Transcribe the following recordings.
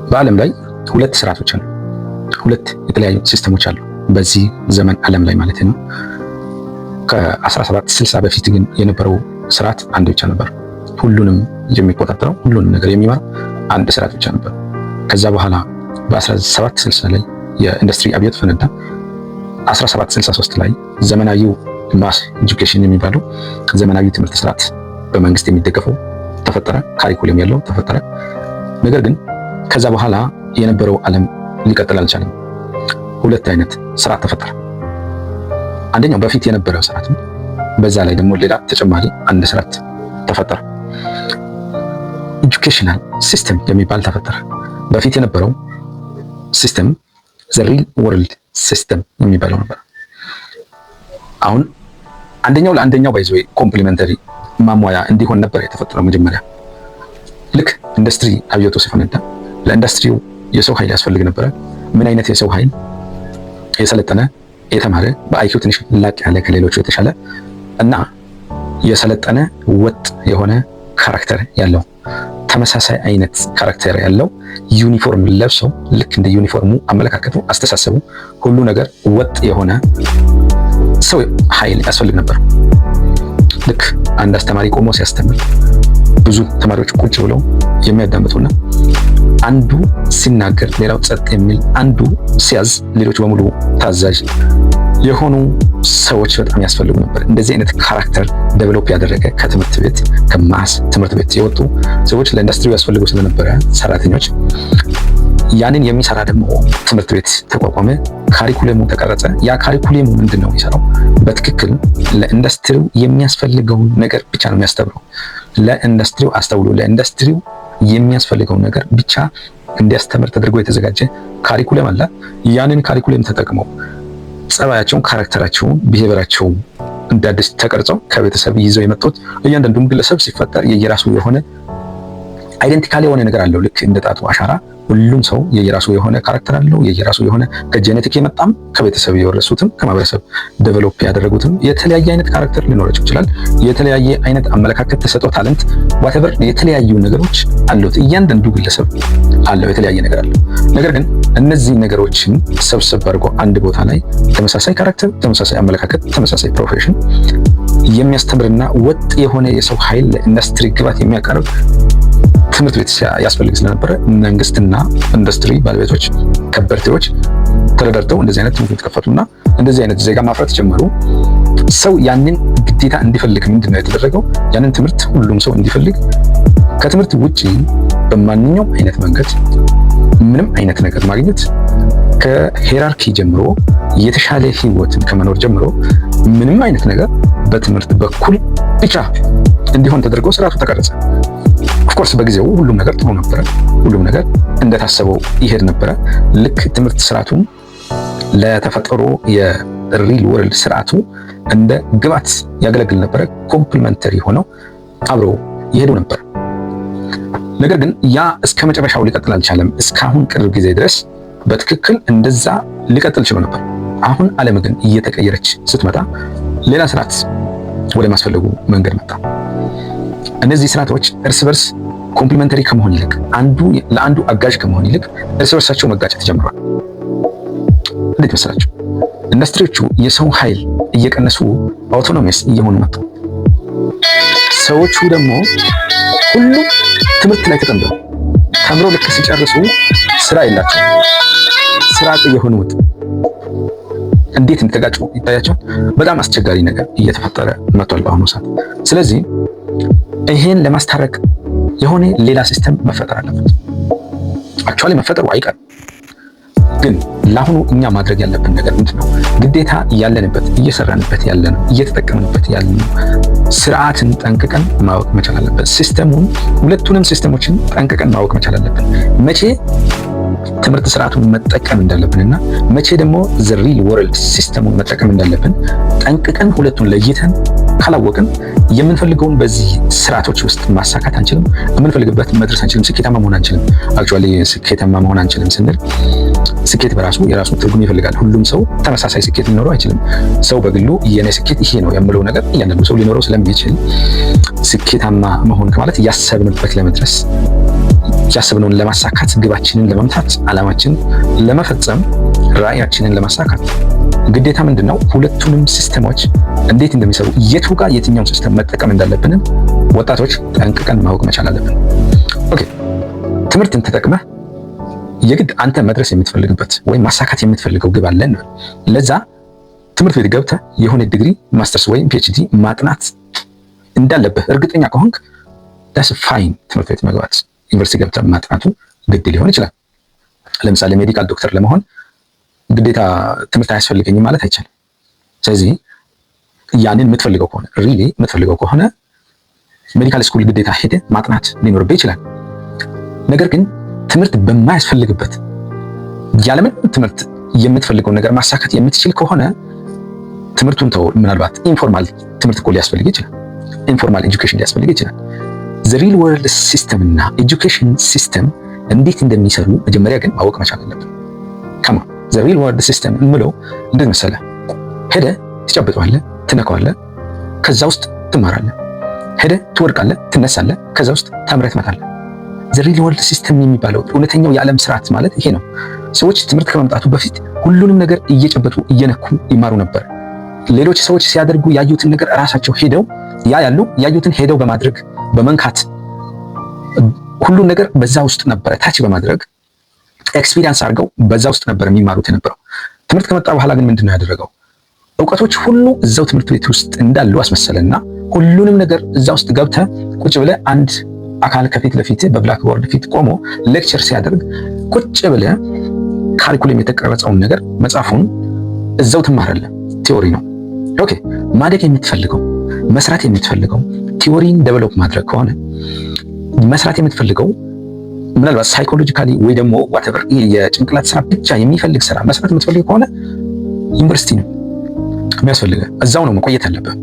በዓለም ላይ ሁለት ስርዓቶች አሉ። ሁለት የተለያዩ ሲስተሞች አሉ በዚህ ዘመን ዓለም ላይ ማለት ነው። ከ1760 በፊት ግን የነበረው ስርዓት አንድ ብቻ ነበር። ሁሉንም የሚቆጣጠረው ሁሉንም ነገር የሚመራው አንድ ስርዓት ብቻ ነበር። ከዛ በኋላ በ1760 ላይ የኢንዱስትሪ አብዮት ፈነዳ። 1763 ላይ ዘመናዊው ማስ ኤጁኬሽን የሚባለው ዘመናዊ ትምህርት ስርዓት በመንግስት የሚደገፈው ተፈጠረ። ካሪኩለም ያለው ተፈጠረ። ነገር ግን ከዛ በኋላ የነበረው ዓለም ሊቀጥል አልቻለም። ሁለት አይነት ስርዓት ተፈጠረ። አንደኛው በፊት የነበረው ስርዓት ነው። በዛ ላይ ደግሞ ሌላ ተጨማሪ አንድ ስርዓት ተፈጠረ። ኤጁኬሽናል ሲስተም የሚባል ተፈጠረ። በፊት የነበረው ሲስተም ዘ ሪል ወርልድ ሲስተም የሚባለው ነበር። አሁን አንደኛው ለአንደኛው ባይዞ ኮምፕሊመንተሪ ማሟያ እንዲሆን ነበር የተፈጠረው። መጀመሪያ ልክ ኢንዱስትሪ አብዮቱ ሲፈነዳ ለኢንዱስትሪው የሰው ኃይል ያስፈልግ ነበረ። ምን አይነት የሰው ኃይል? የሰለጠነ የተማረ በአይኪው ትንሽ ላቅ ያለ ከሌሎቹ የተሻለ እና የሰለጠነ ወጥ የሆነ ካራክተር ያለው ተመሳሳይ አይነት ካራክተር ያለው ዩኒፎርም ለብሰው ልክ እንደ ዩኒፎርሙ አመለካከቱ፣ አስተሳሰቡ፣ ሁሉ ነገር ወጥ የሆነ ሰው ኃይል ያስፈልግ ነበር። ልክ አንድ አስተማሪ ቆሞ ሲያስተምር ብዙ ተማሪዎች ቁጭ ብለው የሚያዳምጡና አንዱ ሲናገር ሌላው ጸጥ የሚል፣ አንዱ ሲያዝ ሌሎች በሙሉ ታዛዥ የሆኑ ሰዎች በጣም ያስፈልጉ ነበር። እንደዚህ አይነት ካራክተር ዴቨሎፕ ያደረገ ከትምህርት ቤት ከማስ ትምህርት ቤት የወጡ ሰዎች ለኢንዱስትሪው ያስፈልጉ ስለነበረ ሰራተኞች፣ ያንን የሚሰራ ደግሞ ትምህርት ቤት ተቋቋመ። ካሪኩለሙ ተቀረጸ። ያ ካሪኩለሙ ምንድን ነው የሚሰራው? በትክክል ለኢንዱስትሪው የሚያስፈልገውን ነገር ብቻ ነው የሚያስተምረው። ለኢንዱስትሪው አስተውሎ ለኢንዱስትሪው የሚያስፈልገውን ነገር ብቻ እንዲያስተምር ተደርጎ የተዘጋጀ ካሪኩለም አለ። ያንን ካሪኩለም ተጠቅመው ጸባያቸውን፣ ካራክተራቸውን፣ ቢሄቨራቸውን እንደ አዲስ ተቀርጸው ከቤተሰብ ይዘው የመጡት እያንዳንዱም ግለሰብ ሲፈጠር የየራሱ የሆነ አይደንቲካል የሆነ ነገር አለው። ልክ እንደ ጣቱ አሻራ ሁሉም ሰው የየራሱ የሆነ ካራክተር አለው። የየራሱ የሆነ ከጄኔቲክ የመጣም ከቤተሰብ የወረሱትም ከማህበረሰብ ዴቨሎፕ ያደረጉትም የተለያየ አይነት ካራክተር ሊኖራቸው ይችላል። የተለያየ አይነት አመለካከት፣ ተሰጥኦ፣ ታለንት ዋቴቨር የተለያዩ ነገሮች አሉት። እያንዳንዱ ግለሰብ አለው የተለያየ ነገር አለው። ነገር ግን እነዚህ ነገሮችን ሰብሰብ አድርጎ አንድ ቦታ ላይ ተመሳሳይ ካራክተር፣ ተመሳሳይ አመለካከት፣ ተመሳሳይ ፕሮፌሽን የሚያስተምርና ወጥ የሆነ የሰው ኃይል ለኢንዱስትሪ ግባት የሚያቀርብ ትምህርት ቤት ያስፈልግ ስለነበረ መንግስትና ኢንዱስትሪ ባለቤቶች፣ ከበርቴዎች ተረዳድተው እንደዚህ አይነት ትምህርት ቤት ከፈቱና እንደዚህ አይነት ዜጋ ማፍራት ጀመሩ። ሰው ያንን ግዴታ እንዲፈልግ ምንድነው የተደረገው? ያንን ትምህርት ሁሉም ሰው እንዲፈልግ ከትምህርት ውጪ በማንኛውም አይነት መንገድ ምንም አይነት ነገር ማግኘት ከሄራርኪ ጀምሮ የተሻለ ህይወትን ከመኖር ጀምሮ ምንም አይነት ነገር በትምህርት በኩል ብቻ እንዲሆን ተደርጎ ስርዓቱ ተቀረጸ። ኦፍኮርስ በጊዜው ሁሉም ነገር ጥሩ ነበረ። ሁሉም ነገር እንደታሰበው ይሄድ ነበረ። ልክ ትምህርት ስርዓቱን ለተፈጠሮ የሪል ወርልድ ስርዓቱ እንደ ግብዓት ያገለግል ነበረ። ኮምፕሊመንተሪ ሆነው አብረው ይሄዱ ነበር። ነገር ግን ያ እስከ መጨረሻው ሊቀጥል አልቻለም። እስካሁን ቅርብ ጊዜ ድረስ በትክክል እንደዛ ሊቀጥል ችሎ ነበር። አሁን ዓለም ግን እየተቀየረች ስትመጣ ሌላ ስርዓት ወደ ማስፈለጉ መንገድ መጣ። እነዚህ ስርዓቶች እርስ በርስ ኮምፕሊመንተሪ ከመሆን ይልቅ አንዱ ለአንዱ አጋዥ ከመሆን ይልቅ እርስ በርሳቸው መጋጨት ጀምሯል። እንዴት መሰላችሁ? ኢንዱስትሪዎቹ የሰው ኃይል እየቀነሱ አውቶኖሚስ እየሆኑ መጡ። ሰዎቹ ደግሞ ሁሉም ትምህርት ላይ ተጠምደው ተምረው ልክ ሲጨርሱ ስራ የላቸው፣ ስራ አጥ እየሆኑ ወጡ። እንዴት እንደተጋጩ ይታያቸዋል። በጣም አስቸጋሪ ነገር እየተፈጠረ መጥቷል በአሁኑ ሰዓት። ስለዚህ ይሄን ለማስታረቅ የሆነ ሌላ ሲስተም መፈጠር አለበት። አክቹአሊ መፈጠሩ አይቀርም። ግን ለአሁኑ እኛ ማድረግ ያለብን ነገር ምንድነው? ግዴታ ያለንበት እየሰራንበት ያለነው እየተጠቀምንበት ያለነው ስርዓትን ጠንቅቀን ማወቅ መቻል አለበት። ሲስተሙን ሁለቱንም ሲስተሞችን ጠንቅቀን ማወቅ መቻል አለብን። መቼ ትምህርት ስርዓቱን መጠቀም እንዳለብንና መቼ ደግሞ ዘ ሪል ወርልድ ሲስተሙን መጠቀም እንዳለብን ጠንቅቀን ሁለቱን ለይተን ካላወቅን የምንፈልገውን በዚህ ስርዓቶች ውስጥ ማሳካት አንችልም። የምንፈልግበት መድረስ አንችልም። ስኬታማ መሆን አንችልም። አክቹአሊ ስኬታማ መሆን አንችልም ስንል ስኬት በራሱ የራሱ ትርጉም ይፈልጋል። ሁሉም ሰው ተመሳሳይ ስኬት ሊኖረው አይችልም። ሰው በግሉ የኔ ስኬት ይሄ ነው የምለው ነገር እያንዳንዱ ሰው ሊኖረው ስለሚችል ስኬታማ መሆን ከማለት ያሰብንበት ለመድረስ ያሰብነውን ለማሳካት፣ ግባችንን ለመምታት፣ ዓላማችንን ለመፈጸም፣ ራዕያችንን ለማሳካት ግዴታ ምንድነው ሁለቱንም ሲስተሞች እንዴት እንደሚሰሩ የቱ ጋር የትኛውን ሲስተም መጠቀም እንዳለብን ወጣቶች ጠንቅቀን ማወቅ መቻል አለብን። ኦኬ ትምህርትን ተጠቅመህ የግድ አንተ መድረስ የምትፈልግበት ወይም ማሳካት የምትፈልገው ግብ አለ። ለዛ ትምህርት ቤት ገብተህ የሆነ ዲግሪ ማስተርስ ወይም ፒኤችዲ ማጥናት እንዳለብህ እርግጠኛ ከሆንክ ዳስ ፋይን። ትምህርት ቤት መግባት ዩኒቨርሲቲ ገብተህ ማጥናቱ ግድ ሊሆን ይችላል። ለምሳሌ ሜዲካል ዶክተር ለመሆን ግዴታ ትምህርት አያስፈልገኝም ማለት አይቻልም። ስለዚህ ያንን የምትፈልገው ከሆነ ሪሊ የምትፈልገው ከሆነ ሜዲካል ስኩል ግዴታ ሄደህ ማጥናት ሊኖርብህ ይችላል። ነገር ግን ትምህርት በማያስፈልግበት ያለምንም ትምህርት የምትፈልገው ነገር ማሳካት የምትችል ከሆነ ትምህርቱን ተው። ምናልባት ኢንፎርማል ትምህርት እኮ ሊያስፈልግ ይችላል። ኢንፎርማል ኤጁኬሽን ሊያስፈልግ ይችላል። ዘ ሪል ወርልድ ሲስተም እና ኤጁኬሽን ሲስተም እንዴት እንደሚሰሩ መጀመሪያ ግን ማወቅ መቻል አለብን። ከማ ዘ ሪል ወርልድ ሲስተም እንምለው እንዴት መሰለህ? ሄደህ ትጨብጠዋለህ፣ ትነካዋለህ፣ ከዛ ውስጥ ትማራለህ። ሄደህ ትወድቃለህ፣ ትነሳለህ፣ ከዛ ውስጥ ተምረህ ትመጣለህ። ዘ ሪል ወርልድ ሲስተም የሚባለው እውነተኛው የዓለም ስርዓት ማለት ይሄ ነው። ሰዎች ትምህርት ከመምጣቱ በፊት ሁሉንም ነገር እየጨበጡ እየነኩ ይማሩ ነበር። ሌሎች ሰዎች ሲያደርጉ ያዩትን ነገር ራሳቸው ሄደው ያዩትን ሄደው በማድረግ በመንካት ሁሉን ነገር በዛ ውስጥ ነበረ ታች በማድረግ ኤክስፒሪየንስ አድርገው በዛ ውስጥ ነበር የሚማሩት የነበረው። ትምህርት ከመጣ በኋላ ግን ምንድነው ያደረገው? እውቀቶች ሁሉ እዛው ትምህርት ቤት ውስጥ እንዳሉ አስመሰለና ሁሉንም ነገር እዛ ውስጥ ገብተህ ቁጭ ብለህ አንድ አካል ከፊት ለፊት በብላክቦርድ ፊት ቆሞ ሌክቸር ሲያደርግ ቁጭ ብለህ ካሪኩለም የተቀረጸውን ነገር መጽሐፉን እዛው ትማራለህ። ቲዮሪ ነው። ኦኬ ማደግ የምትፈልገው መስራት የምትፈልገው ቲዮሪን ዴቨሎፕ ማድረግ ከሆነ መስራት የምትፈልገው ምናልባት ሳይኮሎጂካሊ ወይ ደግሞ ዋትኤቨር የጭንቅላት ስራ ብቻ የሚፈልግ ስራ መስራት የምትፈልግ ከሆነ ዩኒቨርሲቲ ነው የሚያስፈልገው። እዛው ነው መቆየት ያለብህ።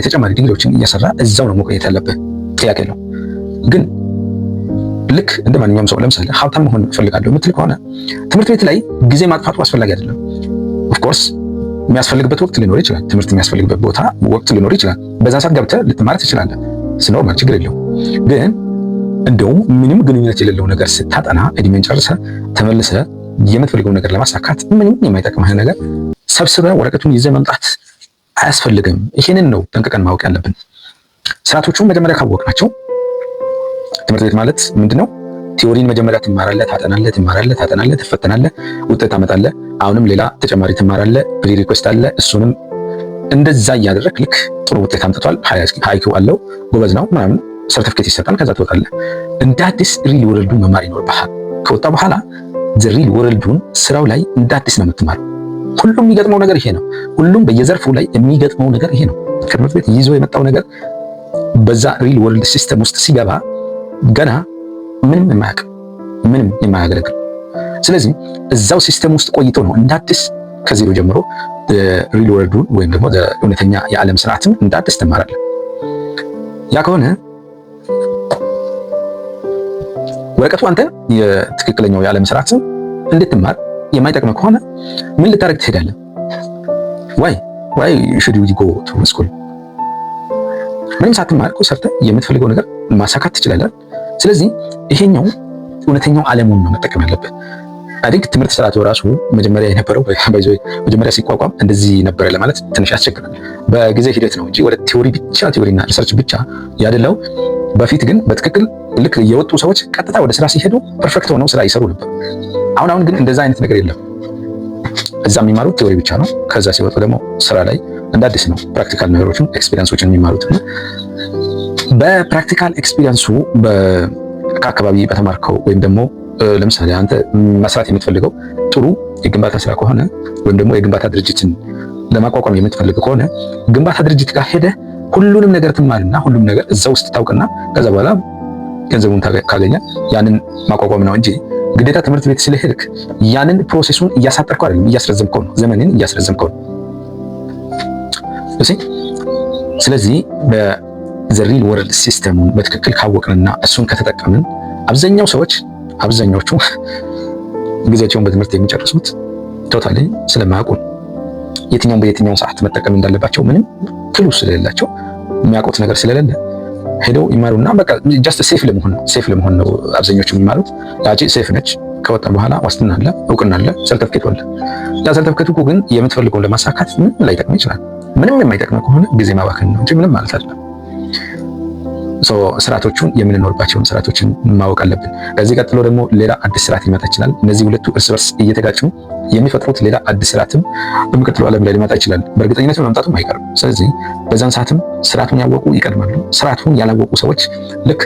ተጨማሪ ዲግሪዎችን እያሰራ እዛው ነው መቆየት ያለብህ። ጥያቄ ነው። ግን ልክ እንደ ማንኛውም ሰው ለምሳሌ ሀብታም መሆን እፈልጋለሁ የምትል ከሆነ ትምህርት ቤት ላይ ጊዜ ማጥፋቱ አስፈላጊ አይደለም። ኦፍኮርስ የሚያስፈልግበት ወቅት ሊኖር ይችላል። ትምህርት የሚያስፈልግበት ቦታ ወቅት ሊኖር ይችላል። በዛ ሰዓት ገብተህ ልትማር ትችላለህ። ስኖርማል ችግር የለውም። ግን እንደውም ምንም ግንኙነት የሌለው ነገር ስታጠና እድሜን ጨርሰህ ተመልሰህ የምትፈልገው ነገር ለማሳካት ምንም የማይጠቅምህ ነገር ሰብስበህ ወረቀቱን ይዘህ መምጣት አያስፈልግም። ይሄንን ነው ጠንቅቀን ማወቅ ያለብን። ስርዓቶቹን መጀመሪያ ካወቅናቸው ትምህርት ቤት ማለት ምንድነው? ቲዮሪን መጀመሪያ ትማራለህ፣ ታጠናለህ፣ ትፈተናለህ፣ ውጤት ታመጣለህ። አሁንም ሌላ ተጨማሪ ትማራለህ፣ ፕሪ ሪኩዌስት አለ። እሱንም እንደዛ እያደረክ ልክ ጥሩ ውጤት አምጥቷል፣ ሃይኪው አለው፣ ጎበዝ ነው ምናምን ሰርቲፊኬት ይሰጣል። ከዛ ትወጣለህ። እንደ አዲስ ሪል ወርልዱን መማር ይኖርብሃል። ከወጣ በኋላ ሪል ወርልዱን ስራው ላይ እንደ አዲስ ነው የምትማረው። ሁሉም የሚገጥመው ነገር ይሄ ነው። ሁሉም በየዘርፉ ላይ የሚገጥመው ነገር ይሄ ነው። ከትምህርት ቤት ይዞ የመጣው ነገር በዛ ሪል ወርልድ ሲስተም ውስጥ ሲገባ ገና ምንም የማያገለግል። ስለዚህ እዛው ሲስተም ውስጥ ቆይቶ ነው እንደ አዲስ ከዜሮ ጀምሮ ሪል ወርልዱን ወይም ደግሞ እውነተኛ የዓለም ስርዓትን እንደ አዲስ ትማራለህ። ያ ከሆነ ወረቀቱ አንተ የትክክለኛው የዓለም ስርዓትን እንድትማር የማይጠቅመው ከሆነ ምን ልታደርግ ትሄዳለህ? ዋይ should you go to school? ምንም ሳትማር እኮ ሰርተህ የምትፈልገው ነገር ማሳካት ትችላለህ። ስለዚህ ይሄኛው እውነተኛው ዓለሙን ነው መጠቀም ያለብህ። አይደንክ ትምህርት ስርዓቱ ራሱ መጀመሪያ የነበረው መጀመሪያ ሲቋቋም እንደዚህ ነበረ ለማለት ትንሽ ያስቸግራል። በጊዜ ሂደት ነው እንጂ ወደ ቲዮሪና ሪሰርች ብቻ ያደለው። በፊት ግን በትክክል ልክ የወጡ ሰዎች ቀጥታ ወደ ስራ ሲሄዱ ፐርፌክት ሆነው ስራ ይሰሩ ነበር። አሁን ግን እንደዛ አይነት ነገር የለም። እዛ የሚማሩት ቲዮሪ ብቻ ነው። ከዛ ሲወጡ ደግሞ ስራ ላይ እንደ አዲስ ነው ፕራክቲካል ነገሮችን ኤክስፒሪየንሶችን የሚማሩት። በፕራክቲካል ኤክስፒሪየንሱ ከአካባቢ በተማርከው ወይም ደግሞ ለምሳሌ አንተ መስራት የምትፈልገው ጥሩ የግንባታ ስራ ከሆነ ወይም ደግሞ የግንባታ ድርጅትን ለማቋቋም የምትፈልግ ከሆነ ግንባታ ድርጅት ጋር ሄደህ ሁሉንም ነገር ትማርና ሁሉም ነገር እዛ ውስጥ ታውቅና ከዛ በኋላ ገንዘቡን ካገኘ ያንን ማቋቋም ነው እንጂ ግዴታ ትምህርት ቤት ስለሄድክ ያንን ፕሮሴሱን እያሳጠርከው አይደለም፣ እያስረዘምከው ነው። ዘመንን እያስረዘምከው ነው። ስለዚህ በሪል ወርልድ ሲስተሙን በትክክል ካወቅንና እሱን ከተጠቀምን አብዛኛዎቹ ጊዜያቸውን በትምህርት የሚጨርሱት ቶታሊ ስለማያውቁ ነው። በየትኛውን ሰዓት መጠቀም እንዳለባቸው ምንም ክሉ ስለሌላቸው የሚያውቁት ነገር ስለሌለ ሄደው ይማሩና በቃ ጀስት ሴፍ ለመሆን ነው አብዛኞቹ የሚማሩት። ያቺ ሴፍ ነች። ከወጣ በኋላ ዋስትና አለ፣ እውቅና አለ፣ ሰርተፍኬት አለ። ያ ሰርተፍኬቱ እኮ ግን የምትፈልገውን ለማሳካት ምንም ላይጠቅም ይችላል። ምንም የማይጠቅም ከሆነ ጊዜ ማባከን ነው እንጂ ምንም ማለት አይደለም። ስርዓቶቹን የምንኖርባቸውን ስርዓቶችን ማወቅ አለብን። ከዚህ ቀጥሎ ደግሞ ሌላ አዲስ ስርዓት ሊመጣ ይችላል። እነዚህ ሁለቱ እርስ በርስ እየተጋጩ የሚፈጥሩት ሌላ አዲስ ስርዓትም በሚቀጥለው ዓለም ላይ ሊመጣ ይችላል። በእርግጠኝነት መምጣቱም አይቀርም። ስለዚህ በዛን ሰዓትም ስርዓቱን ያወቁ ይቀድማሉ። ስርዓቱን ያላወቁ ሰዎች ልክ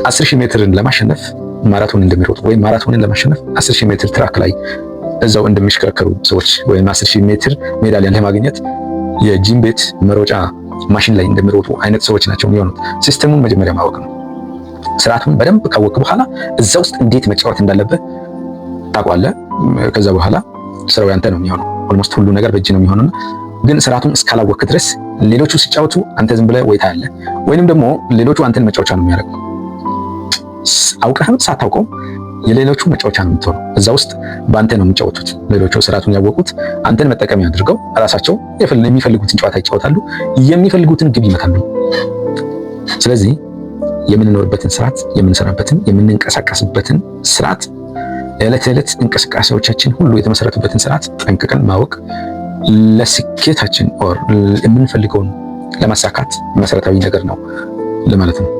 10,000 ሜትርን ለማሸነፍ ማራቶን እንደሚሮጡ ወይም ማራቶንን ለማሸነፍ 10,000 ሜትር ትራክ ላይ እዛው እንደሚሽከረከሩ ሰዎች ወይም 10,000 ሜትር ሜዳሊያ ለማግኘት የጂም ቤት መሮጫ ማሽን ላይ እንደሚሮጡ አይነት ሰዎች ናቸው የሚሆኑት። ሲስተሙን መጀመሪያ ማወቅ ነው። ስርዓቱን በደንብ ካወቅ በኋላ እዛ ውስጥ እንዴት መጫወት እንዳለበት ታውቃለህ። ከዛ በኋላ ስራው ያንተ ነው የሚሆነው። ኦልሞስት ሁሉ ነገር በእጅ ነው የሚሆነውና ግን ስርዓቱን እስካላወቅ ድረስ ሌሎቹ ሲጫወቱ አንተ ዝም ብለህ ወይ ታያለህ፣ ወይንም ደግሞ ሌሎቹ አንተን መጫወቻ ነው የሚያደርጉ። አውቀህም ሳታውቀው የሌሎቹ መጫወቻ ነው የምትሆነው። እዛ ውስጥ በአንተ ነው የሚጫወቱት። ሌሎቹ ስርዓቱን ያወቁት አንተን መጠቀሚያ አድርገው ራሳቸው የሚፈልጉትን ጨዋታ ይጫወታሉ፣ የሚፈልጉትን ግብ ይመታሉ። ስለዚህ የምንኖርበትን ስርዓት፣ የምንሰራበትን፣ የምንንቀሳቀስበትን ስርዓት፣ የዕለት ተዕለት እንቅስቃሴዎቻችን ሁሉ የተመሰረቱበትን ስርዓት ጠንቅቀን ማወቅ ለስኬታችን የምንፈልገውን ለማሳካት መሰረታዊ ነገር ነው ለማለት ነው።